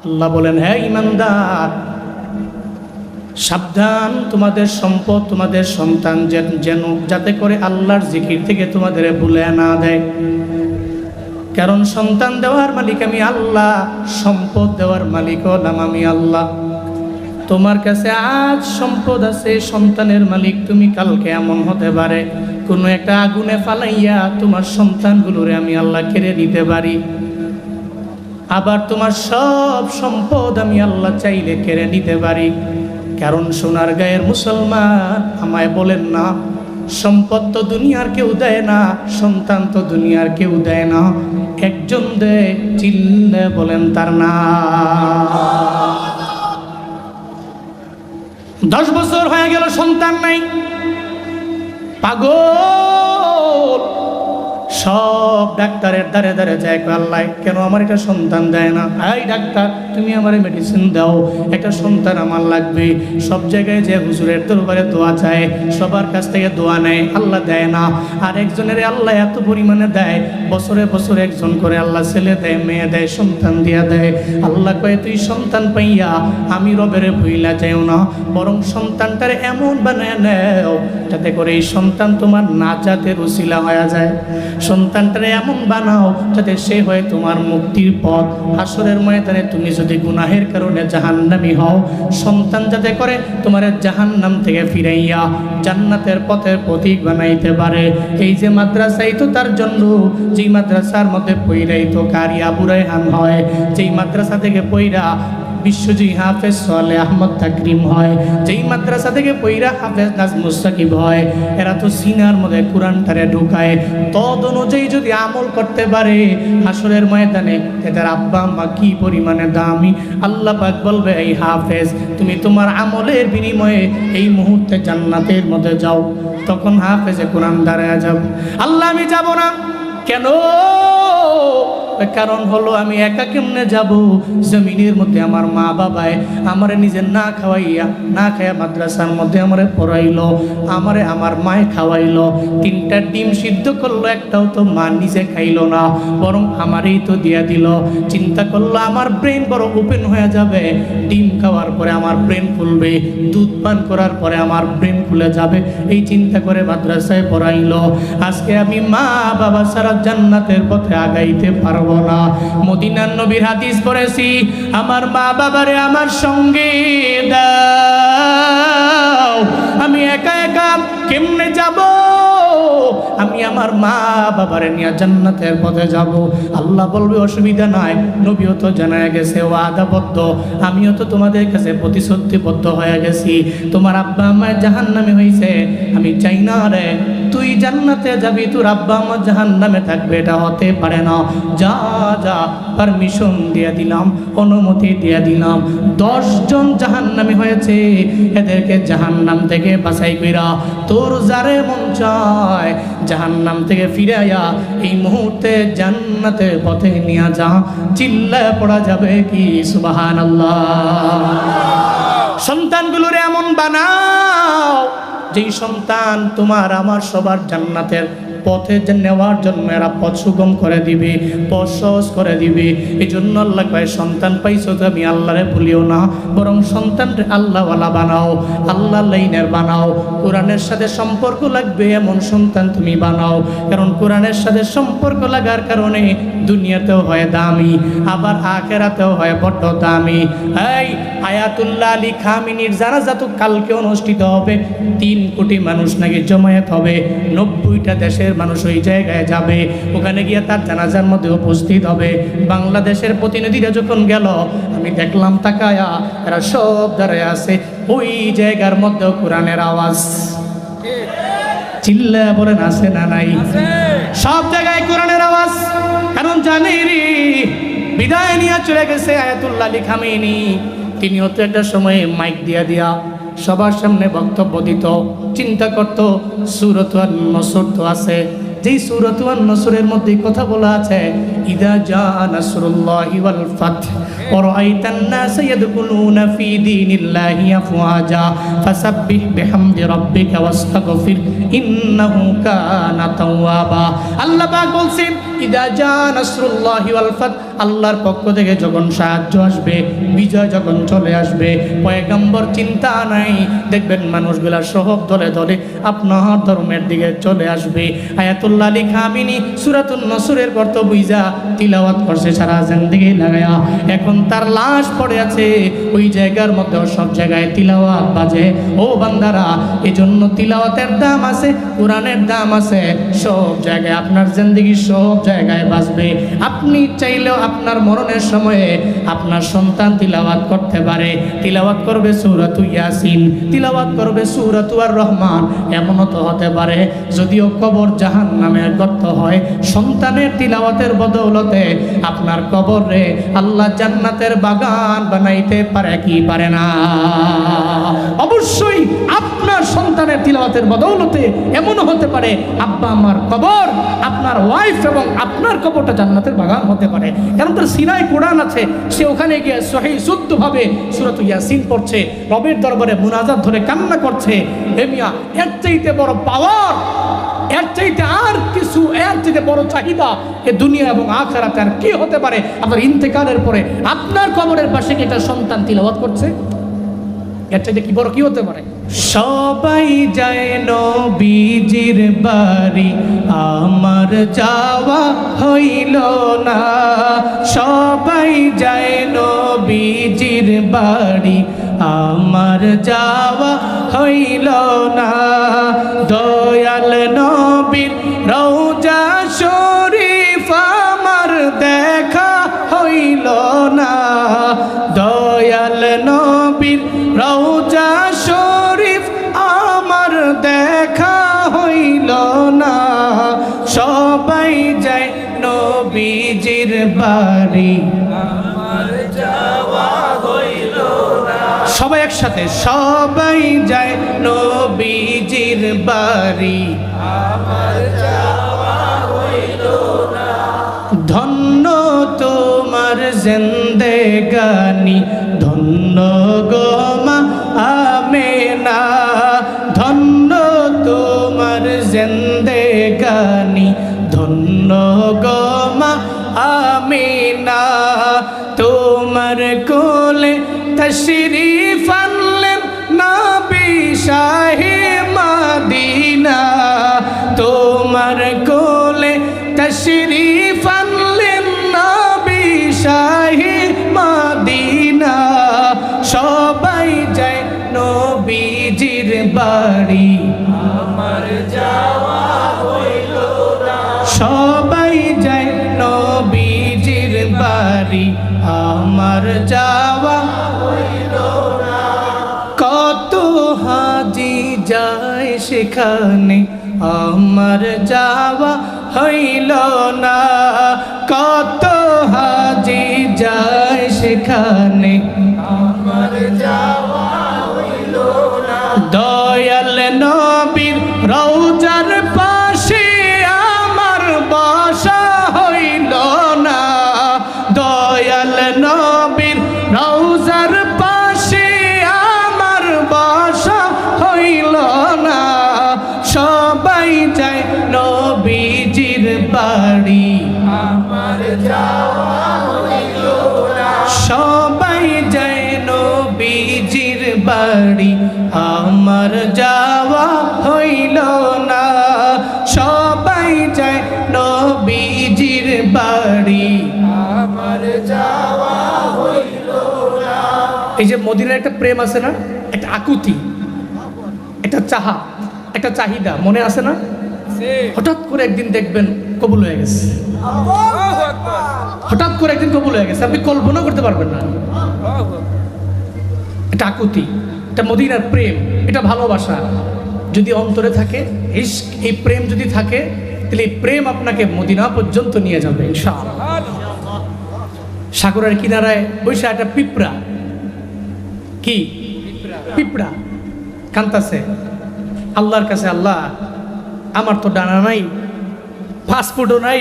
আল্লাহ বলেন, হ্যাঁ ঈমানদার, সাবধান, তোমাদের সম্পদ, তোমাদের সন্তান যেন যাতে করে আল্লাহর জিকির থেকে তোমাদের ভুলে না দেয়। কারণ সন্তান দেওয়ার মালিক আমি আল্লাহ, সম্পদ দেওয়ার মালিক হলাম আমি আল্লাহ। তোমার কাছে আজ সম্পদ আছে, সন্তানের মালিক তুমি, কালকে এমন হতে পারে কোনো একটা আগুনে ফালাইয়া তোমার সন্তানগুলোরে আমি আল্লাহ কেড়ে নিতে পারি। আবার তোমার সব সম্পদ আমি আল্লাহ চাইলে কেড়ে নিতে পারি। কারণ সোনার গায়ের মুসলমান, আমায় বলেন না, সম্পদ তো দুনিয়ার কেউ দেয় না, সন্তান তো দুনিয়ার কেউ দেয় না, একজন দেয়, চিল্লে বলেন তার নাম। 10 বছর হয়ে গেল সন্তান নাই, পাগল, সব ডাক্তারের দ্বারে দ্বারে যায়, আল্লাহ কেন আমার একটা সন্তান দেয় না? এই ডাক্তার, তুমি আমার মেডিসিন দাও, একটা সন্তান আমার লাগবে। সব জায়গায় যে হুজুরের দরবারে দোয়া চায়, সবার কাছ থেকে দোয়া নেয়, আল্লাহ দেয় না। আর একজনের আল্লাহ এত পরিমাণে দেয়, বছরে বছরে একজন করে আল্লাহ ছেলে দেয়, মেয়ে দেয়, সন্তান দিয়া দেয়। আল্লাহ কয়, তুই সন্তান পাইয়া আমি রবেরে ভুইলা যাও না, বরং সন্তানটারে এমন বানায় নেও যাতে করে এই সন্তান তোমার নাজাতের উসিলা হয়ে যায়। সন্তানটারে এমন বানাও যাতে সে হয় তোমার মুক্তির পথ। হাসরের ময়দানে তুমি যদি গুনাহের কারণে জাহান্নামী হও, সন্তান যাতে করে তোমার জাহান্নাম থেকে ফিরাইয়া জান্নাতের পথের প্রতীক বানাইতে পারে। এই যে মাদ্রাসাই তো তার জন্য, যেই মাদ্রাসার মধ্যে পইরাই তো কারি আবু রায়হান হয়, যেই মাদ্রাসা থেকে পইরা বিশ্বজয়ী হাফেজ সালেহ আহমদ তাকরিম হয়, যেই মাদ্রাসা থেকে পইরা হাফেজ নাজমুস সাকিব হয়, এরা তো সিনার মধ্যে কোরআনটারে ঢুকায়। তদ অনুযায়ী যদি আমল করতে পারে, হাসরের ময়দানে এদের আব্বা আম্মা কি পরিমাণে দামি। আল্লাহ পাক বলবে, এই হাফেজ, তুমি তোমার আমলের বিনিময়ে এই মুহূর্তে জান্নাতের মধ্যে যাও। তখন হাফেজে কোরআন দাঁড়ায় যাব। আল্লাহ, আমি যাব না। কেন? কারণ হলো আমি একা কেমনে যাব? জমিনের মধ্যে আমার মা বাবায় আমারে নিজে না খাওয়াইয়া, না খাইয়া মাদ্রাসার মধ্যে আমারে পড়াইলো, আমারে আমার মায়ে খাওয়াইলো, 3টা ডিম সিদ্ধ করলো, একটাও তো মা নিজে খাইলো না, বরং আমারই তো দিয়া দিল। চিন্তা করলো আমার ব্রেন বড় ওপেন হয়ে যাবে, ডিম খাওয়ার পরে আমার ব্রেন খুলবে, দুধ পান করার পরে আমার ব্রেন খুলে যাবে, এই চিন্তা করে মাদ্রাসায় পড়াইলো। আজকে আমি মা বাবা ছাড়া জান্নাতের পথে আগাইতে পারবো না। মদিনার নবীর হাদিস পড়েছি, আমার মা বাবারে আমার সঙ্গে দাও, আমি একা একা কেমনে যাব? আমি আমার মা বাবারে নিয়ে জান্নাতের পথে যাব। আল্লাহ বলবে, অসুবিধা নাই, নবীও তো জানায় গেছে, ওয়াদাবদ্ধ, আমিও তো তোমাদের কাছে প্রতিশ্রুতিবদ্ধ হয়ে গেছি। তোমার আব্বা আম্মা জাহান্নামে হয়েছে, আমি চাই না রে তুই জান্নাতে যাবি, তোর আব্বা আম্মা জাহান্নামে থাকবে, এটা হতে পারে না। যা যা, পারমিশন দিয়ে দিলাম, অনুমতি দিয়ে দিলাম। 10 জন জাহান্নামী হয়েছে, এদেরকে জাহান্নাম থেকে বাছাই কইরা তোর যারে মন চায় জাহান্নাম থেকে ফিরাইয়া এই মুহূর্তে জান্নাতের পথে নিয়ে যা। চিল্লায় পড়া যাবে কি সুবহানাল্লাহ? সন্তানগুলোরে এমন বানাও যেই সন্তান তোমার আমার সবার জান্নাতের পথে নেওয়ার জন্য এরা পথ সুগম করে দিবে, পথ সহজ করে দিবে। এই জন্য আল্লাহ কয়, সন্তান পাইছো তো আমি আল্লাহরে ভুলিও না, বরং সন্তানরে আল্লাহওয়ালা বানাও, আল্লাহ লাইনের বানাও। কোরআনের সাথে সম্পর্ক লাগবে এমন সন্তান তুমি বানাও। কারণ কোরআনের সাথে সম্পর্ক লাগার কারণে দুনিয়াতেও হয় দামি, আবার আখেরাতেও হয় বড় দামি। এই আয়াতুল্লাহ আলী খামিনীর জানাজা তো কালকে অনুষ্ঠিত হবে। 3 কোটি মানুষ নাকি জমায়েত হবে, 90টা দেশের মানুষ ওই জায়গায় যাবে, ওখানে গিয়ে তার জানাজার মধ্যে উপস্থিত হবে। বাংলাদেশের প্রতিনিধিরা যখন গেল, আমি দেখলাম তাকায়া, এরা সব দাঁড়ায় আছে, ওই জায়গার মধ্যেও কোরআনের আওয়াজ। চিল্লা বলেন আছে না নাই? সব জায়গায় কোরআনের আওয়াজ। কারণ জানি রে, বিদায় নিয়ে চলে গেছে আয়াতুল্লাহ আলী খামেনি, তিনি হতো একটা সময়ে মাইক দিয়া সবার সামনে বক্তব্য দিত। চিন্তা করত, সূরাত আন-নসর তো আছে, যেই সূরাত আন-নসরের মধ্যে কথা বলা আছে, ইদা জা নাসরুল্লাহি ওয়াল ফাতহ ওয়া রাআইতান নাস ইয়াদখুলুনা ফি দীনিল্লাহি আফওয়াজা ফাসাব্বিহ বিহামদি রাব্বিকা ওয়াস্তাগফির ইন্নাহু কানা তাওয়াবা। আল্লাহ পাক বলছেন, ইদা জা নাসরুল্লাহি ওয়াল ফাত, আল্লাহর পক্ষ থেকে যখন সাহায্য আসবে, বিজয় যখন চলে আসবে, পয়গম্বর চিন্তা নাই, দেখবেন মানুষগুলা সহব দলে দলে আপনার ধর্মের দিকে চলে আসবে। আয়াতুল্লাহ আলী খামিনী সূরাতুন নসরের অর্থ বুঝা তিলাওয়াত করছে সারা জিন্দেগি লাগায়া, এখন তার লাশ পড়ে আছে ওই জায়গার মধ্যে, সব জায়গায় তিলাওয়াত বাজে। ও বান্দারা, এজন্য তিলাওয়াতের দাম আছে, কোরআনের দাম আছে, সব জায়গায় আপনার জিন্দেগি সব জায়গায় বাজবে। আপনি চাইলেও আপনার মরণের সময়ে আপনার সন্তান তিলাওয়াত করতে পারে, তিলাওয়াত করবে সূরাতু ইয়াসিন, তিলাওয়াত করবে সূরাতু আর রহমান। এমনও তো হতে পারে যদিও কবর জাহান্নামের গর্ত হয়, সন্তানের তিলাওয়াতের বদৌলতে আপনার কবরে আল্লাহ জান্নাতের বাগান বানাইতে পারে কি পারে না? অবশ্যই আপনার সন্তানের তিলাওয়াতের বদৌলতে এমনও হতে পারে আব্বা আমার কবর, আপনার ওয়াইফ এবং আপনার কবরটা জান্নাতের বাগান হতে পারে। কারণ তার সিনায় কোরআন আছে, সে ওখানে গিয়ে সহিহ শুদ্ধভাবে সূরাত ইয়াসিন পড়ছে, রবের দরবারে মুনাজাত ধরে কান্না করছে। হে মিয়া, এর চাইতে বড় পাওয়ার, এর চাইতে আর কিছু, এর চাইতে বড় চাহিদা এ দুনিয়া এবং আখিরাতে আর কি হতে পারে? আপনার ইন্তেকালের পরে আপনার কবরের পাশে কি একটা সন্তান তিলাওয়াত করছে, এর চাইতে কি বড় কি হতে পারে? সবাই যায় নবীজির বাড়ি, আমার যাওয়া হইল না। সবাই যায় নবীজির বাড়ি, আমার যাওয়া হইল না। দয়াল নবীর রওজা শরীফ আমার দেখা হইল না। দয়াল নবীর রওজা শরীফ আমার দেখা হইল না। সবাই যায় নবীজির বাড়ি, আমার যাওয়া হইল না। সবাই একসাথে, সবাই যায় নবীজির বাড়ি, আমার যাওয়া হইল না। ধন্য তোমার জিন্দেগানি, ধন্য গো মা আমেনা, ধন্য তোমার জিন্দেগানি, ধন্য গো মা আমেনা। তোমার কোলে তশরিফ আনলেন নবী শাহে মদিনা, তোমার কোলে তশরিফ আনলেন নবী শাহে মদিনা। সবাই যায় নবীজির বাড়ি, আমার যাওয়া হইল না। সবাই যায় নবীজির বাড়ি, আমার যাওয়া হইল না। কত হাজি যায় সেখানে, আমার যাওয়া হইল না। কত হাজি যায় সেখানে, আমার যাওয়া হইল না। দয়াল নবীর রওজার পাশে আমার বসা হইল না। দয়াল নবীর রওজার পাশে আমার বসা হইল না। সবাই যায় নবীজির বাড়ি, আমার যাওয়া হইল না। সবাই যায় নবীজির বাড়ি, আমার যাওয়া হইল না। সবাই যায় নবীজির বাড়ি, আমার যাওয়া হইল না। এই যে মদিনার একটা প্রেম আছে না, একটা আকুতি, একটা চাহা, একটা চাহিদা মনে আছে না? হঠাৎ করে একদিন দেখবেন কবুল হয়ে গেছে, হঠাৎ করে একদিন কবুল হয়ে গেছে, আপনি কল্পনা করতে পারবেন না। এটা আকুতি, এটা মদিনার প্রেম, এটা ভালোবাসা যদি অন্তরে থাকে, এই প্রেম যদি থাকে, তাহলে এই প্রেম আপনাকে মদিনা পর্যন্ত নিয়ে যাবে ইনশাআল্লাহ। সাগরের কিনারায় বৈশা একটা পিঁপড়া, কি পিঁপড়া কান্তাছে আল্লাহর কাছে, আল্লাহ আমার তো ডানা নাই, পাসপোর্টও নাই,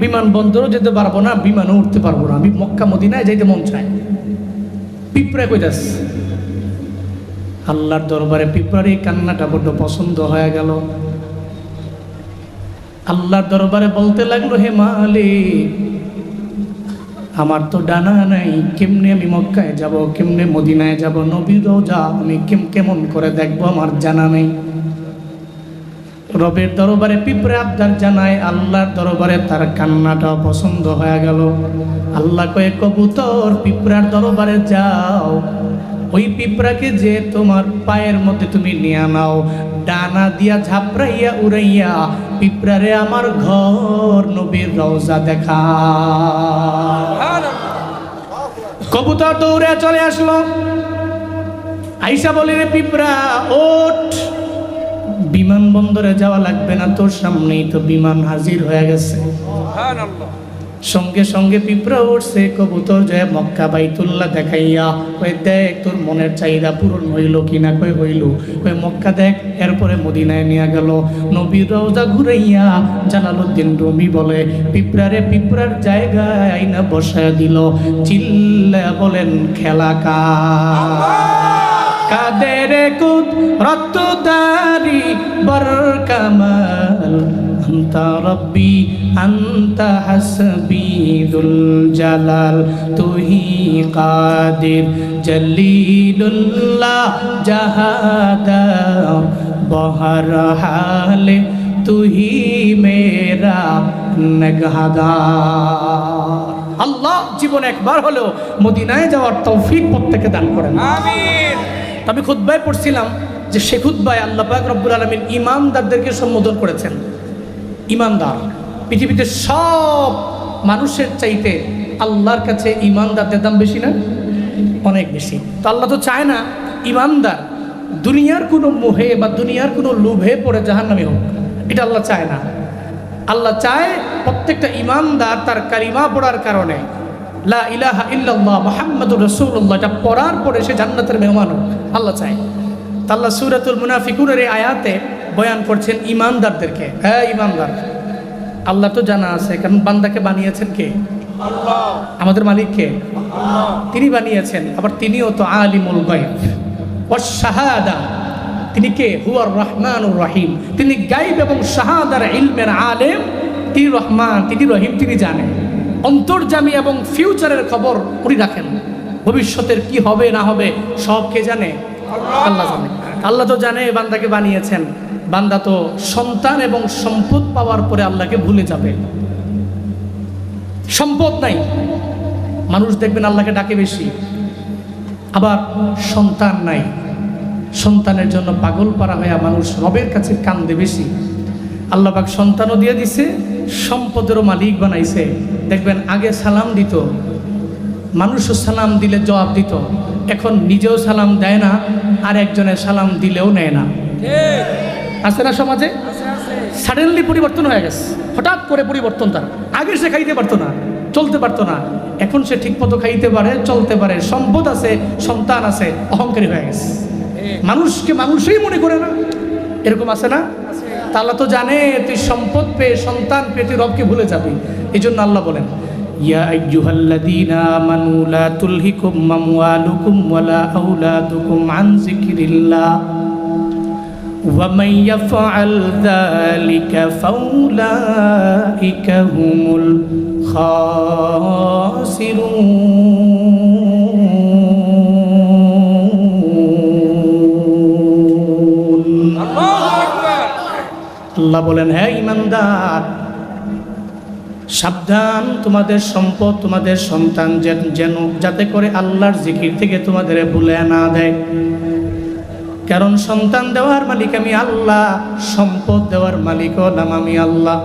বিমানবন্দরও যেতে পারবো না, বিমানও উঠতে পারবো না, আমি মক্কা মদিনায় যাইতে মন চায়। পিঁপড়া কইতাস, আল্লাহর দরবারে পিঁপড়ার এই কান্নাটা বড্ড পছন্দ হয়ে গেল। আল্লাহর দরবারে বলতে লাগলো, হে মালিক, আমার তো ডানা নাই, কেমনে আমি মক্কায় যাব, কেমনে মদিনায় যাব, নবীর রওজা আমি কেমন করে দেখবো, আমার জানা নেই। রবের দরবারে পিঁপড়ে আবদার জানায়, আল্লাহর দরবারে তার কান্নাটা পছন্দ হয়ে গেল। আল্লাহ কয়ে, কবুতর পিঁপড়ার দরবারে যাও, ওই পিঁপড়াকে যে তোমার পায়ের মধ্যে তুমি নিয়ে নাও, ডানা দিয়া ঝাপড়াইয়া উড়াইয়া পিঁপড়ারে আমার ঘর নবীর রওজা দেখা। কবুতর দৌড়ে চলে আসলো, আইসা বলে, রে পিঁপড়া ওঠ, বিমানবন্দরে যাওয়া লাগবে না, তোর সামনেই তো বিমান হাজির হয়ে গেছে। সঙ্গে সঙ্গে পিঁপড়া উঠছে, কবুতর যায় মক্কা বাইতুল্লাহ দেখাইয়া, কই দেখ তোর মনের চাহিদা পূরণ হইল কিনা, কই হইল, কই মক্কা দেখ। এরপরে মদিনায় নিয়ে গেল, নবীর রওজা ঘুরাইয়া জালালউদ্দিন রুমি বলে, পিঁপড়ারে পিঁপড়ার জায়গায় আইনা বসায় দিল। চিল্লা বলেন, খেলা কার? কাদের কুদরতদারি বরকামাল, আনতা রব্বি আনতা হাসবি যুল জালাল, তুহি কাদির জলিলুল্লাহ জাহাদা বহর হালে, তুহি মেরা নেগহাদার। আল্লাহ জীবন একবার হলেও মদিনায় যাওয়ার তৌফিক প্রত্যেককে দান করেন, আমিন। আমি খুতবায় পড়ছিলাম যে সে খুতবায় আল্লাহ পাক রব্বুল আলামিন ইমানদারদেরকে সম্বোধন করেছেন। ইমানদার, পৃথিবীতে সব মানুষের চাইতে আল্লাহর কাছে ইমানদারদের দাম বেশি না? অনেক বেশি। তো আল্লাহ তো চায় না ইমানদার দুনিয়ার কোনো মোহে বা দুনিয়ার কোনো লোভে পড়ে জাহান্নামী হোক, এটা আল্লাহ চায় না। আল্লাহ চায় প্রত্যেকটা ইমানদার তার কালিমা পড়ার কারণে, লা ইলাহা ইল্লাল্লাহ মুহাম্মাদুর রাসূলুল্লাহ, এটা পড়ার পরে সে জান্নাতের মেহমান হোক, আল্লাহ চায়। তা আল্লাহ সূরাতুল মুনাফিকুনের এই আয়াতে বয়ান করছেন ইমানদারদেরকে। হ্যাঁ ইমানদার, আল্লাহ তো জানা আছে, কারণ বান্দাকে বানিয়েছেন কে? আল্লাহ। আমাদের মালিক কে? আল্লাহ। তিনি বানিয়েছেন, আবার তিনিও তো আলিমুল গায়ব ওয়াশ শাহাদা। তিনি কে? হুয়ার রহমানুর রহিম। তিনি গায়ব এবং শাহাদার ইলমের আলেম, তিনি রহমান, তিনি রহিম, তিনি জানেন। অন্তর্যামী এবং ফিউচারের খবর উনি রাখেন। ভবিষ্যতের কি হবে না হবে সব কে জানে? আল্লাহ জানে। আল্লাহ তো জানে বান্দাকে বানিয়েছেন। বান্দা তো সন্তান এবং সম্পদ পাওয়ার পরে আল্লাহকে ভুলে যাবে। সম্পদ নাই, মানুষ দেখবেন আল্লাহকে ডাকে বেশি। আবার সন্তান নাই, সন্তানের জন্য পাগল পারা হয়ে মানুষ রবের কাছে কান্দে বেশি। আল্লাহ পাক সন্তানও দিয়ে দিছে, সম্পদেরও মালিক বানাইছে। দেখবেন আগে সালাম দিত, মানুষও সালাম দিলে জবাব দিত, এখন নিজেও সালাম দেয় না, আর একজনের সালাম দিলেও নেয় না। আছে না সমাজে? সাডেনলি পরিবর্তন হয়ে গেছে, হঠাৎ করে পরিবর্তন। তার আগে সে খাইতে পারতো না, চলতে পারতো না, এখন সে ঠিক মতো খাইতে পারে, চলতে পারে, সম্পদ আছে, সন্তান আছে, অহংকারী হয়ে গেছে। মানুষকে মানুষই মনে করে না, এরকম আছে না? আল্লাহ তো জানে তুই সম্পদ পেয়ে, সন্তান পেয়ে তুই রবকে ভুলে যাবি। এই জন্য আল্লাহ বলেন, ইয়া আইয়ুহাল্লাযীনা আমানু লা তুলহিকুম আমওয়ালুকুম ওয়ালা আওলাদুকুম আন যিকরিল্লাহ ওয়া মান ইয়াফআল যালিকা ফাউলাইকা হুমুল খাসিরুন। আল্লাহ বলেন, হ্যাঁ ইমানদার, সাবধান, তোমাদের সম্পদ, তোমাদের সন্তান যেন যাতে করে আল্লাহর জিকির থেকে তোমাদের ভুলে না দেয়। কারণ সন্তান দেওয়ার মালিক আমি আল্লাহ, সম্পদ দেওয়ার মালিক হলাম আমি আল্লাহ।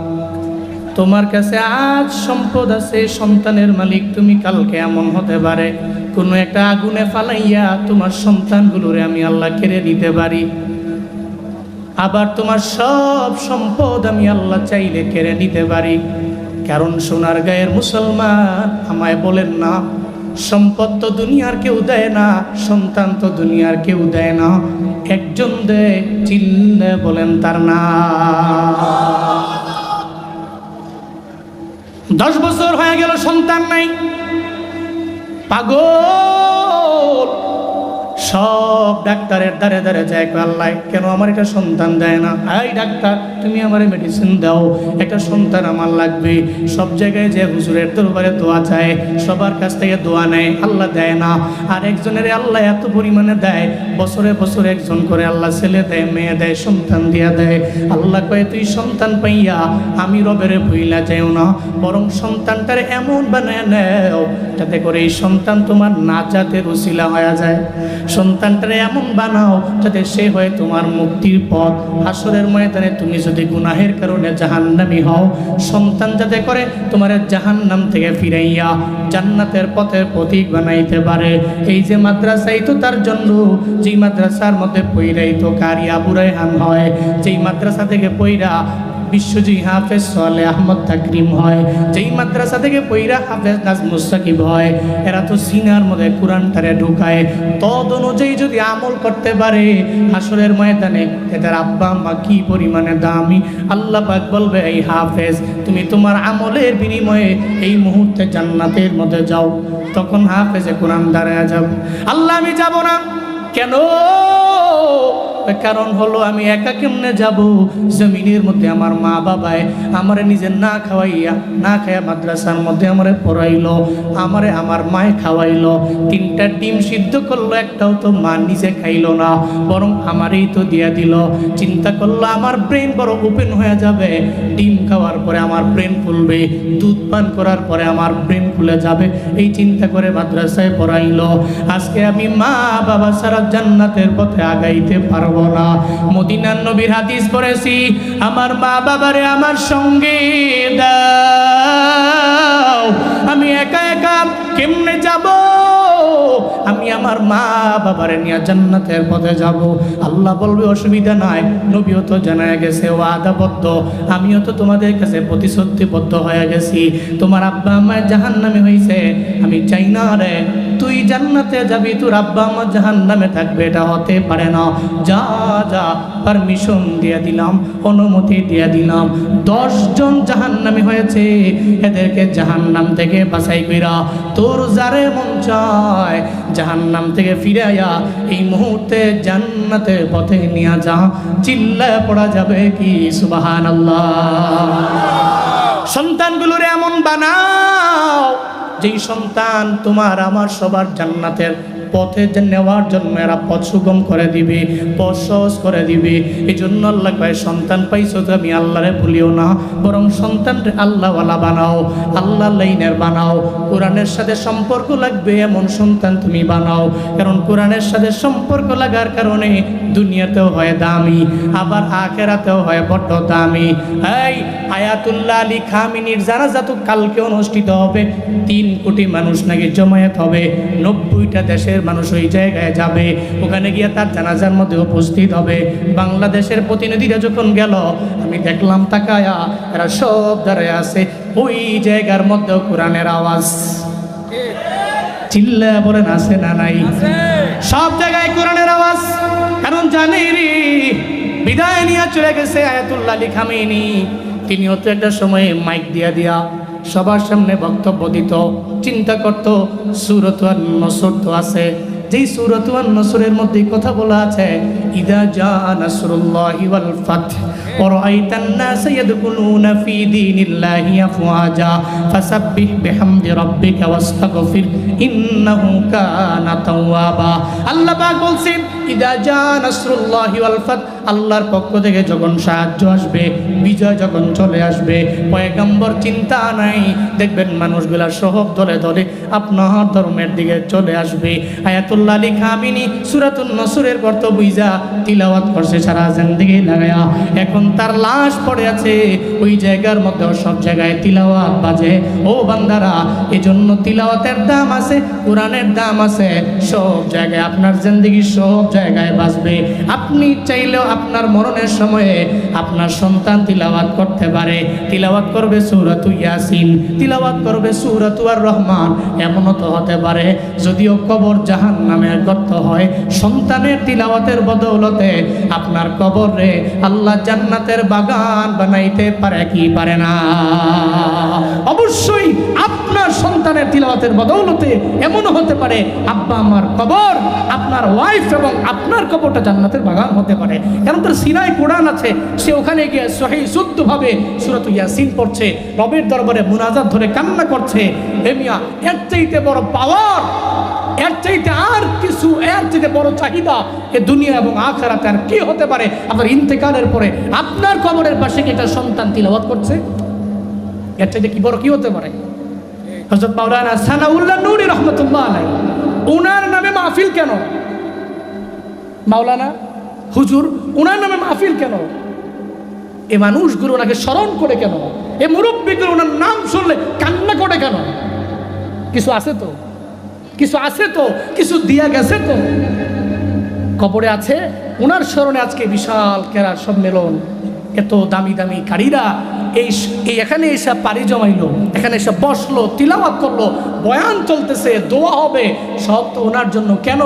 তোমার কাছে আজ সম্পদ আছে, সন্তানের মালিক তুমি, কালকে এমন হতে পারে কোনো একটা আগুনে ফালাইয়া তোমার সন্তানগুলোরে আমি আল্লাহ কেড়ে নিতে পারি। আবার তোমার সব সম্পদ আমি আল্লাহ চাইলে কেড়ে নিতে পারি। কারণ সোনার গায়ের মুসলমান, আমায় বলেন না, সম্পদ তো দুনিয়ার কেউ দেয় না, সন্তান তো দুনিয়ার কেউ দেয় না, একজন দেয়, চিল্লে বলেন তার নাম। 10 বছর হয়ে গেল সন্তান নাই, পাগল, সব ডাক্তারের দ্বারে দ্বারে যায়, আল্লাহ কেন আমার একটা সন্তান দেয় না? এই ডাক্তার তুমি আমার মেডিসিন দাও, একটা সন্তান আমার লাগবে। সব জায়গায় যে হুজুরের দরবারে দোয়া চায়, সবার কাছ থেকে দোয়া নেয়, আল্লাহ দেয় না। আর একজনের আল্লাহ এত পরিমাণে দেয়, বছরে বছরে একজন করে আল্লাহ ছেলে দেয়, মেয়ে দেয়, সন্তান দিয়া দেয়। আল্লাহ কয়ে তুই সন্তান পাইয়া আমি রবেরে ভুইলা যাও না, বরং সন্তানটারে এমন বানায় নেও যাতে করে এই সন্তান তোমার নাজাতের উসিলা হয়ে যায়। সন্তানটারে এমন বানাও যাতে সে হয় তোমার মুক্তির পথ। হাসরের ময়দানে তুমি যদি গুনাহের কারণে জাহান্নামী হও, সন্তান যাতে করে তোমার জাহান্নাম থেকে ফিরাইয়া জান্নাতের পথের প্রতীক বানাইতে পারে। এই যে মাদ্রাসাই তো তার জন্য, যেই মাদ্রাসার মধ্যে পইরাই তো কারি আবু রায়হান হয়, যেই মাদ্রাসা থেকে পইরা বিশ্বজয়ী হাফেজ সালেহ আহমদ তাকরিম হয়, যেই মাদ্রাসা থেকে পইরা হাফেজ নাজমুস সাকিব হয়। এরা তো সিনার মধ্যে কোরআনটারে ঢুকায়। তদ অনুযায়ী যদি আমল করতে পারে, হাসরের ময়দানে এদের আব্বা আম্মা কি পরিমাণে দামি। আল্লাহ পাক বলবে এই হাফেজ তুমি তোমার আমলের বিনিময়ে এই মুহূর্তে জান্নাতের মধ্যে যাও। তখন হাফেজে কোরআন দাঁড়ায় যাব। আল্লাহ আমি যাব না। কেন? কারণ হলো আমি একা কেমনে যাব? জমিনের মধ্যে আমার মা বাবায় আমারে নিজে না খাওয়াইয়া, না খাইয়া মাদ্রাসার মধ্যে আমারে পড়াইলো, আমারে আমার মায়ে খাওয়াইলো। 3টা ডিম সিদ্ধ করলো, একটাও তো মা নিজে খাইলো না, বরং আমারই তো দিয়া দিল। চিন্তা করলো আমার ব্রেন বড় ওপেন হয়ে যাবে, ডিম খাওয়ার পরে আমার ব্রেন খুলবে, দুধ পান করার পরে আমার ব্রেন খুলে যাবে। এই চিন্তা করে মাদ্রাসায় পড়াইলো। আজকে আমি মা বাবা ছাড়া জান্নাতের পথে আগাইতে পারবো না। মদিনার নবীর হাদিস পড়েছি, আমার মা বাবারে আমার সঙ্গে দাও, আমি একা একা কেমনে যাব? আমি আমার মা বাবারে নিয়ে জান্নাতের পথে যাব। আল্লাহ বলবে অসুবিধা নাই, নবীও তো জানায় গেছে ওয়াদাবদ্ধ, আমিও তো তোমাদের কাছে প্রতিশ্রুতিবদ্ধ হয়ে গেছি। তোমার আব্বা আম্মা জাহান্নামে হইছে, আমি চাই না রে তুই জান্নাতে যাবি, তোর আব্বা আম্মা জাহান্নামে থাকবে, এটা হতে পারে না। যা যা পারমিশন দিয়ে দিলাম, অনুমতি দিয়ে দিলাম। 10 জন জাহান্নামী হয়েছে, এদেরকে জাহান্নাম থেকে বাছাই কইরা তোর যারে মন চায় জাহান্নাম থেকে ফিরাইয়া এই মুহূর্তে জান্নাতের পথে নিয়ে যা। চিল্লায় পড়া যাবে কি সুবহানাল্লাহ। সন্তানগুলোরে এমন বানাও যেই সন্তান তোমার আমার সবার জান্নাতের পথে নেওয়ার জন্য এরা পথ সুগম করে দিবে, পথ সহজ করে দিবে। এই জন্য আল্লাহ কয় সন্তান পাইছো তো আমি আল্লাহরে ভুলিও না, বরং সন্তানকে আল্লাহওয়ালা বানাও, আল্লাহ লাইনের বানাও। কোরআনের সাথে সম্পর্ক লাগবে এমন সন্তান তুমি বানাও, কারণ কোরআনের সাথে সম্পর্ক লাগার কারণে দুনিয়াতেও হয় দামি, আবার আখেরাতেও হয় বড় দামি। এই আয়াতুল্লাহ আলী খামিনীর জানাজা তো কালকে অনুষ্ঠিত হবে। 3 কোটি মানুষ নাকি জমায়েত হবে, 90টা দেশের মানুষ ওই জায়গায় যাবে, ওখানে গিয়ে তার জানাজার মধ্যে উপস্থিত হবে। বাংলাদেশের প্রতিনিধিরা যখন গেল, আমি দেখলাম তাকায়া এরা সব দাঁড়ায় আছে, ওই জায়গার মধ্যে কোরআনের আওয়াজ। চিল্লা বলেন আছে না নাই? সব জায়গায় কোরআনের আওয়াজ। কারণ জানি রে বিদায় নিয়ে চলে গেছে আয়াতুল্লাহ আলী খামেনি, তিনিও তো একটা সময়ে মাইক দিয়া সবার সামনে বক্তব্য দিত। চিন্তা করত সূরাত আন-নসর তো আছে, যেই সূরাত আন-নসরের মধ্যে কথা বলা আছে ইদা জা নাসরুল্লাহি ওয়াল ফাতহ ওয়া রাআইতান নাস ইয়াদখুলুনা ফি দীনিল্লাহি আফওয়াজা ফাসাব্বিহ বিহামদি রাব্বিকা ওয়াস্তাগফির ইন্নাহু কানা তাওয়াবা। আল্লাহ পাক বলছেন ইদা জা নাসরুল্লাহি ওয়াল ফাতহ, আল্লাহর পক্ষ থেকে যখন সাহায্য আসবে, বিজয় যখন চলে আসবে, পয়গম্বর চিন্তা নাই, দেখবেন মানুষগুলা সহব দলে দলে আপনার ধর্মের দিকে চলে আসবে। আয়াতুল্লাহ আলী খামিনী সূরাতুন নসরের অর্থ বুঝা তিলাওয়াত করছে সারা জিন্দেগি লাগায়া। এখন তার লাশ পড়ে আছে ওই জায়গার মধ্যে, সব জায়গায় তিলাওয়াত বাজে। ও বান্দারা, এজন্য তিলাওয়াতের দাম আছে, কোরআনের দাম আছে সব জায়গায়। আপনার জিন্দেগি সব জায়গায় জায়গায় বাঁচবে। আপনি চাইলেও আপনার মরণের সময়ে আপনার সন্তান তিলাওয়াত করতে পারে, তিলাওয়াত করবে সূরাতু ইয়াসিন, তিলাওয়াত করবে সূরাতু আর রহমান। এমনও তো হতে পারে যদিও কবর জাহান্নামের গর্ত হয়, সন্তানের তিলাওয়াতের বদৌলতে আপনার কবরে আল্লাহ জান্নাতের বাগান বানাইতে পারে কি পারে না? অবশ্যই আপনার সন্তানের তিলাওয়াতের বদৌলতে এমনও হতে পারে আব্বা আমার কবর, আপনার ওয়াইফ এবং আপনার কবরটা জান্নাতের বাগান হতে পারে। কারণ তার সিনায় কোরআন আছে, সে ওখানে গিয়ে সহিহ শুদ্ধভাবে সূরাতু ইয়াসিন পড়ছে, রবের দরবারে মুনাজাত ধরে কান্না করছে। হে মিয়া, এর চাইতে বড় পাওয়ার, এর চাইতে আর কিছু, এর চাইতে বড় চাহিদা এ দুনিয়া এবং আখিরাতে আর কি হতে পারে? আপনার ইন্তেকালের পরে আপনার কবরের পাশে কি একটা সন্তান তিলাওয়াত করছে? এর চাইতে কি বড় কি হতে পারে? হযরত মাওলানা সানাউল্লাহ নূরী রাহমাতুল্লাহ আলাইহি, ওনার নামে মাহফিল কেন? মাওলানা হুজুর, ওনার নামে মাহফিল কেন? এই মানুষগুলো ওনাকে স্মরণ করে কেন? এই মুরব্বীগুলো ওনার নাম শুনলে কান্না করে কেন? কিছু আছে তো, কিছু আছে তো, কিছু দিয়া গেছে তো। কবরে আছে ওনার স্মরণে আজকে বিশাল কেরার সম্মেলন, এত দামি দামি কারীরা এই এখানে এসে পাড়ি জমাইলো, এখানে এসে বসলো, তিলাওয়াত করলো, বয়ান চলতেছে, দোয়া হবে, সব তো ওনার জন্য। কেন?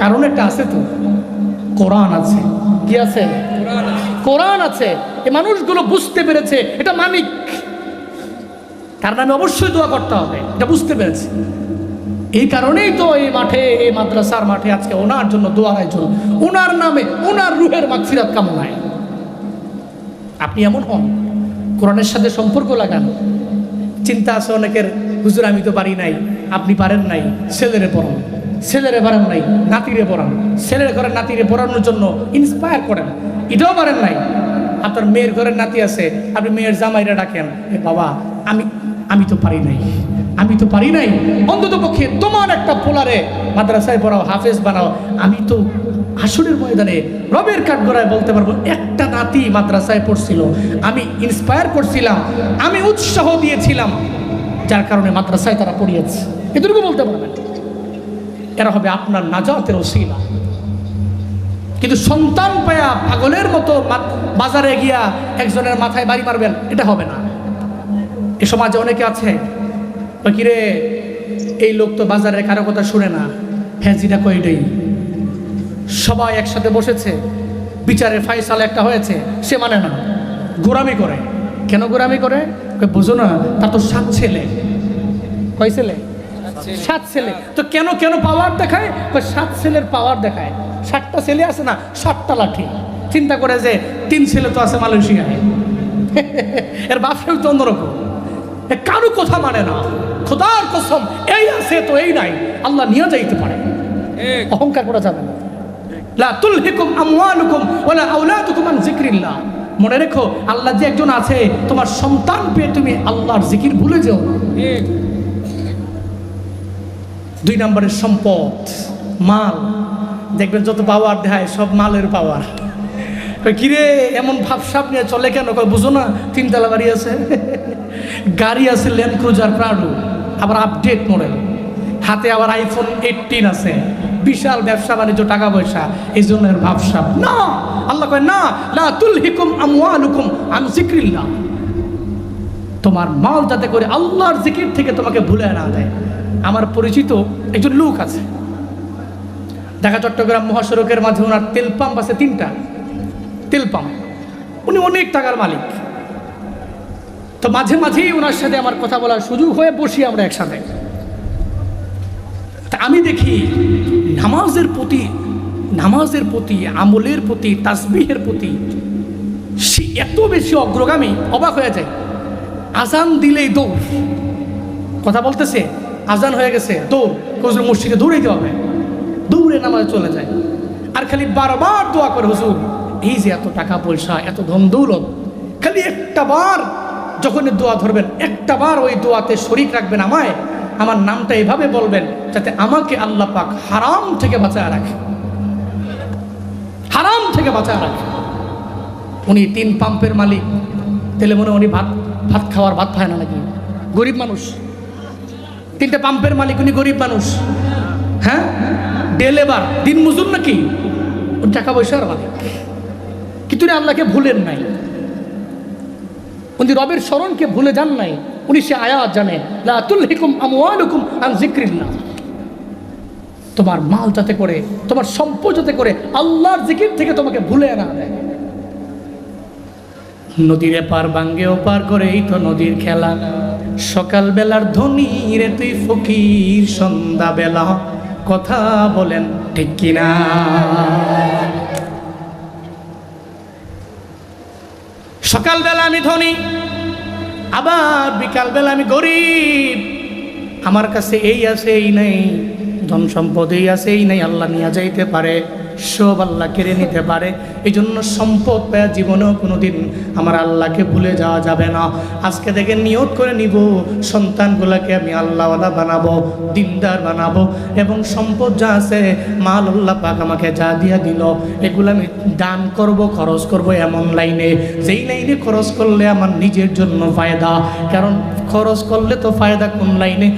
কারণ একটা আছে তো, কোরআন আছে। কি আছে? কোরআন আছে। এই মানুষগুলো বুঝতে পেরেছে এটা মালিক, তার নামে অবশ্যই দোয়া করতে হবে, এটা বুঝতে পেরেছে। এই কারণেই তো এই মাঠে, এই মাদ্রাসার মাঠে আজকে ওনার জন্য দোয়ার আয়োজন, ওনার নামে, ওনার রুহের মাগফিরাত কামনায়। আপনি এমন হন, কোরআনের সাথে সম্পর্ক লাগান। চিন্তা আছে অনেকের, হুজুর আমি তো পারি নাই, আপনি পারেন নাই, ছেলেরে পড়ান, ছেলেরে পারেন নাই, নাতিরে পড়ান, ছেলের ঘরের নাতিরে পড়ানোর জন্য ইন্সপায়ার করেন, এটাও পারেন নাই। আপনার মেয়ের ঘরের নাতি আছে, আপনি মেয়ের জামাইরা ডাকেন, এ বাবা আমি তো পারি নাই, আমি তো পারি নাই, অন্তত পক্ষে তোমার একটা পোলারে মাদ্রাসায় পড়াও, হাফেজ বানাও। আমি তো হাসরের ময়দানে রবের কাঠগড়ায় বলতে পারবো একটা নাতি মাদ্রাসায় পড়ছিল, আমি ইন্সপায়ার করছিলাম, আমি উৎসাহ দিয়েছিলাম, যার কারণে মাদ্রাসায় তারা পড়িয়েছে। এটুকু বলতে পারবেন। এরা হবে আপনার নাজাতের ওসিলা। কিন্তু সন্তান পায়া পাগলের মতো বাজারে গিয়া একজনের মাথায় বাড়ি মারবেন, এটা হবে না। এ সমাজে অনেকে আছে, কিরে এই লোক তো বাজারে কারো কথা শুনে না, হ্যাঁ যেটা কইটাই। সবাই একসাথে বসেছে, বিচারের ফাইসালা একটা হয়েছে, সে মানে না, গোরামি করে। কেন গোরামি করে? বুঝো না, তার তো 7 ছেলে। কয় ছেলে? 7 ছেলে। তো কেন কেন পাওয়ার দেখায়? 7 ছেলের পাওয়ার দেখায়। 7টা ছেলে আছে না, 7টা লাঠি। চিন্তা করে যে 3 ছেলে তো আছে মালয়েশিয়ায়, এর বাপসাও তো অন্যরকম, কারো কথা মানে না। খোদার কসম, এই আছে তো এই নাই, আল্লাহ নিয়ে যাইতে পারে, অহংকার করা যাবে না। লা তুলহিকুম আমওয়ালুকুম ওয়ালা আওলাদুকুম আন যিকরিল্লাহ। মনে রেখো, আল্লাহ যে একজন আছে, তোমার সন্তান পেয়ে তুমি আল্লাহর জিকির ভুলে যাও। 2 নম্বরের সম্পদ মাল। দেখবেন যত পাওয়ার দেখায় সব মালের পাওয়ার। কিরে এমন ভাবসাব নিয়ে চলে কেন? বুঝো না, 3 তলা বাড়ি আছে, গাড়ি আছে ল্যান্ড ক্রুজার প্রাডো, আবার আপডেট মডেল, হাতে আবার আইফোন 18 আছে, বিশাল ব্যবসা বাণিজ্য, টাকা পয়সা। এই জন্য ভাবসাব না। আল্লাহ কয় না, লা তুলহিকুম আমওয়ালুকুম আন যিকরিল্লাহ। তোমার মাল যাতে করে আল্লাহর জিকির থেকে তোমাকে ভুলে না দেয়। আমার পরিচিত একজন লোক আছে, ঢাকা চট্টগ্রাম মহাসড়কের মাঝে ওনার তেল পাম্প আছে 3টা তেল পাম্প। উনি অনেক টাকার মালিক। তো মাঝে মাঝেই ওনার সাথে আমার কথা বলার সুযোগ হয়ে বসি আমরা একসাথে। তা আমি দেখি নামাজের প্রতি, আমলের প্রতি, তাসবিহের প্রতি সে এত বেশি অগ্রগামী, অবাক হয়ে যায়। আজান দিলেই দৌড়, কথা বলতেছে, আজান হয়ে গেছে, দৌড়, হুজুর মসজিদে দৌড়াইতে হবে, দৌড়ে নামাজে চলে যায়। আর খালি বারবার দোয়া করে, হুজুর এই যে এত টাকা পয়সা, এত ধন দৌলত, খালি একটা বার যখন দোয়া ধরবেন, একটা বার ওই দোয়াতে শরীক রাখবেন আমায়, আমার নামটা এভাবে বলবেন যাতে আমাকে আল্লাহ পাক হারাম থেকে বাঁচায় রাখে, হারাম থেকে বাঁচায় রাখে। উনি 3 পাম্পের মালিক, তাহলে মনে উনি ভাত খাওয়ার ভাত পায় না নাকি? গরিব মানুষ, 3টে পাম্পের মালিক, উনি গরিব মানুষ। হ্যাঁ, ডে লেবার, দিন মজুর নাকি? উনি টাকা পয়সার মালিক, কিন্তু উনি আল্লাহকে ভুলেন নাই, উনি রবের স্মরণকে ভুলে যান নাই। উনি সে আয়াত জানে, লা তুলহিকুম আমওয়ালুকুম আন যিকরিল্লাহ, তোমার মাল যাতে করে, তোমার সম্পদ যাতে করে আল্লাহর জিকির থেকে তোমাকে ভুলে না দেয়। নদীর এপার ভাঙ্গে ওপার করে, এই তো নদীর খেলা। সকালবেলার ধনী রে তুই ফকির, সন্ধ্যাবেলা কথা বলেন ঠিক কিনা? সকালবেলা আমি ধনী, আবার বিকালবেলা আমি গরিব, আমার কাছে এই আছে এই নাই, ধন সম্পদ এই আছে এই নাই, আল্লাহ নিয়ে যাইতে পারে, সব আল্লাহ কেড়ে নিতে পারে। এই জন্য সম্পদ পেয়ে জীবনেও কোনোদিন আমার আল্লাহকে ভুলে যাওয়া যাবে না। আজকে থেকে নিয়ত করে নিব, সন্তানগুলোকে আমি আল্লাহওয়ালা বানাবো, দিনদার বানাবো, এবং সম্পদ যা আছে, মাল আল্লাহ পাক আমাকে যা দিয়া দিল, এগুলো আমি দান করব, খরচ করব এমন লাইনে, যেই লাইনে খরচ করলে আমার নিজের জন্য ফায়দা। কারণ খরচ করলে তো ফায়দা কোন লাইনে,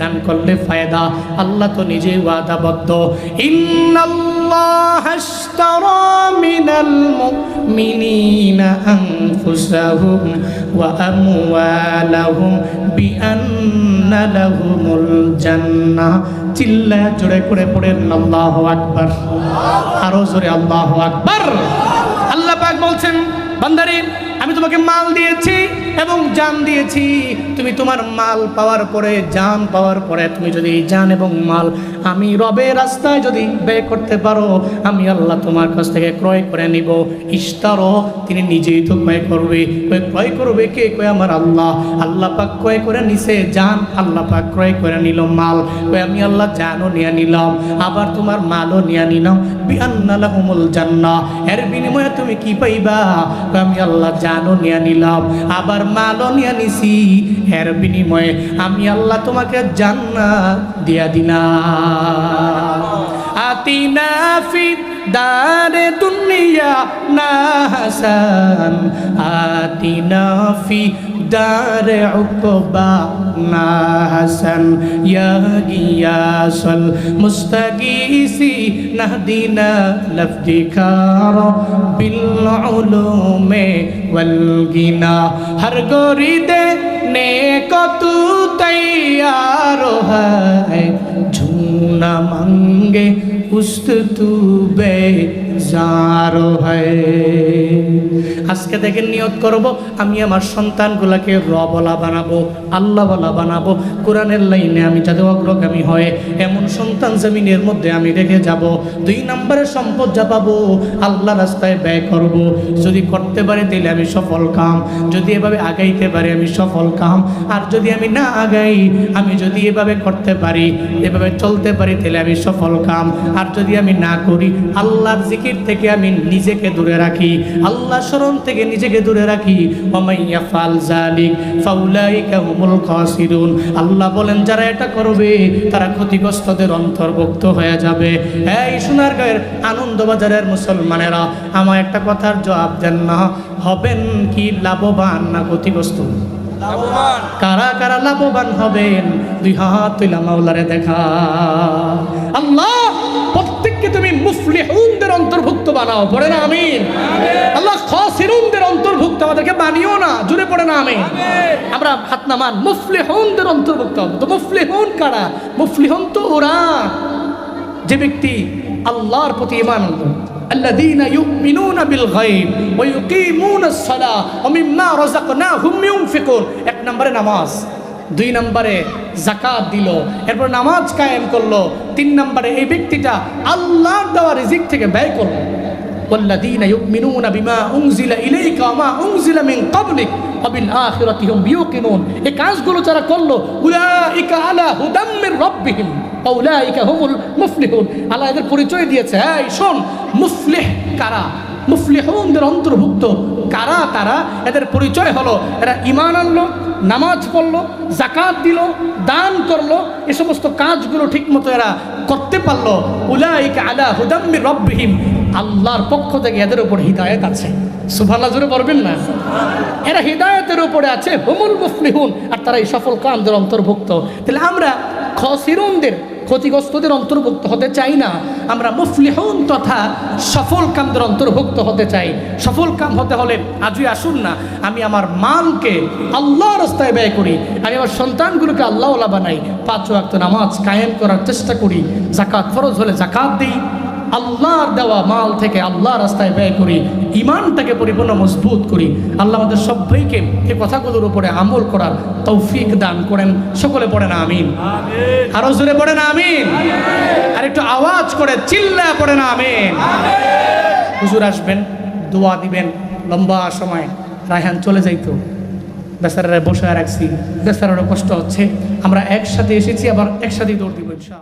দান করলে ফায়দা। আল্লাহ তো নিজেই ওয়াদাবদ্ধ, ইন্নাল্লাহ আশতারা মিনাল মুমিনিনা আনফুসাহুম ওয়া আমওয়ালাহুম বিআন্না লাহুমুল জান্নাহ। চিল্লা জোরে করে পড়েন আল্লাহু আকবার, আরো জোরে আল্লাহু আকবার। আল্লাহ পাক বলছেন, বান্দারে আমি তোমাকে মাল দিয়েছি এবং জান দিয়েছি, তুমি তোমার মাল পাওয়ার পরে, জান পাওয়ার পরে, তুমি যদি জান এবং মাল আমি রবের রাস্তায় যদি ব্যয় করতে পারো, আমি আল্লাহ তোমার কাছ থেকে ক্রয় করে নিব। ইশতারো, তিনি নিজেই তো ক্রয় করবে। ক্রয় করবে কে? কই আমার আল্লাহ। আল্লাহ পাক ক্রয় করে নিছে জান, আল্লাহ পাক ক্রয় করে নিল মাল। আমি আল্লাহ জানও নিয়ে নিলাম, আবার তোমার মালও নিয়ে নিলাম। বিআন্না লাহুমুল জান্নাহ, এর বিনিময়ে তুমি কি পাইবা? আমি আল্লাহ জানও নিয়ে নিলাম, আবার মালও নিয়ে নিছি, এর বিনিময়ে আমি আল্লাহ তোমাকে জান্নাত দিয়া দিলাম। আতিনা ফিদ দারে দুনিয়া না হাসান, আতিনা ফি দারে উকবা না হাসান, ইয়া গিয়াসাল মুস্তাগীসি নাহদিনা লফদিকার বিল উলুমে ওয়াল গিনা। হর গরিদে নেকো তু তৈয়ার है, झूना मांगे उस्त तू बेजार है। আজকে থেকে নিয়ত করব, আমি আমার সন্তানগুলোকে রবলা বানাবো, আল্লাহওয়ালা বানাবো, কোরআনের লাইনে আমি যাতে অগ্রগামী হয় এমন সন্তান জমিনের মধ্যে আমি রেখে যাব। 2 নম্বরে সম্পদ যা পাবো আল্লাহ রাস্তায় ব্যয় করব। যদি করতে পারি তাহলে আমি সফল কাম, যদি এভাবে আগাইতে পারি আমি সফল কাম, আর যদি আমি না আগাই, আমি যদি এভাবে করতে পারি, এভাবে চলতে পারি, তাহলে আমি সফল কাম। আর যদি আমি না করি, আল্লাহর জিকির থেকে আমি নিজেকে দূরে রাখি, আল্লাহ স্মরণ থেকে নিজেকে দূরে রাখি, ওয়ামাইয়া ফাল জালিক ফাউলাইকা হুমুল খাসিরুন। আল্লাহ বলেন যারা এটা করবে তারা ক্ষতিগ্রস্তদের অন্তর্ভুক্ত হয়ে যাবে। এই সোনারগাঁয়ের আনন্দবাজারের মুসলমানেরা, আমার একটা কথার জবাব দেন না, হবেন কি লাভবান না ক্ষতিগ্রস্ত? কারা কারা লাভবান হবেন? 2 হাত তুইলা মাওলারে দেখা। আল্লাহ প্রত্যেককে তুমি মুফলিহুনদের অন্তর্ভুক্ত বানাও, পড়ে না আমিন। আল্লাহ খাসিরুনদের অন্তর্ভুক্ত আমাদেরকে বানিও না, জুড়ে পড়ে না আমিন। আমরা হাত নামান, মুফলিহুনদের অন্তর্ভুক্ত। তো মুফলিহুন কারা? মুফলিহুন তো ওরা যে ব্যক্তি আল্লাহর প্রতি ঈমান আনলো, الذين يؤمنون بالغيب ويقيمون الصلاة ومما رزقناهم ينفقون। 1 নম্বরে নামাজ, 2 নম্বরে যাকাত দিল, এরপর নামাজ কায়েম করলো, 3 নম্বরে এই ব্যক্তিটা আল্লাহর দেওয়া রিজিক থেকে ব্যয় করলো। والذين يؤمنون بما أنزل إليك وما أنزل من قبلك وبالآخرة هم يوقنون। এই কাজগুলো যারা করলো, উলাইকা আলা হুদাম মির রাব্বিহিম উলাইকা হুমুল মুফলিহুন। আল্লাহ এদের পরিচয় দিয়েছে। এই শোন, মুফলিহ কারা? মুফলিহুনদের অন্তর্ভুক্ত কারা? তারা, এদের পরিচয় হলো এরা ঈমান আনলো, নামাজ পড়লো, যাকাত দিল, দান করলো, এই সমস্ত কাজগুলো ঠিকমতো এরা করতে পারলো। উলাইকা আলা হুদাম মির রাব্বিহিম, আল্লাহর পক্ষ থেকে এদের উপর হিদায়াত আছে। সুবহানাল্লাহ জোরে পড়বেন না? এরা হিদায়াতের উপরে আছে, হুমুল মুফলিহুন, আর তারা এই সফল কামদের অন্তর্ভুক্ত। তাহলে আমরা ক্ষতিগ্রস্তদের অন্তর্ভুক্ত হতে চাই না, আমরা মুফলিহুন তথা সফল কামদের অন্তর্ভুক্ত হতে চাই। সফল কাম হতে হলে আজই আসুন না আমি আমার মালকে আল্লাহ রাস্তায় ব্যয় করি, আমি আমার সন্তানগুলোকে আল্লাহওয়ালা বানাই, 5 ওয়াক্ত নামাজ কায়েম করার চেষ্টা করি, জাকাত ফরজ হলে জাকাত দিই, আল্লাহর দেওয়া মাল থেকে আল্লাহ রাস্তায় ব্যয় করি, ইমানটাকে পরিপূর্ণ মজবুত করি। আল্লাহ আমাদের সবাইকে এই কথাগুলোর উপরে আমল করার তৌফিক দান করেন। সকলে পড়েন আমিন, আরো জোরে পড়েন আমিন, আর একটু আওয়াজ করে চিল্লায় পড়েন আমিন। হুজুর আসবেন, দোয়া দিবেন। লম্বা সময় রায়হান চলে যাইতো, বেচারারা বসে রাখছি, বেচারারও কষ্ট হচ্ছে। আমরা একসাথে এসেছি, আবার একসাথেই দৌড় দিব ইনশাআল্লাহ।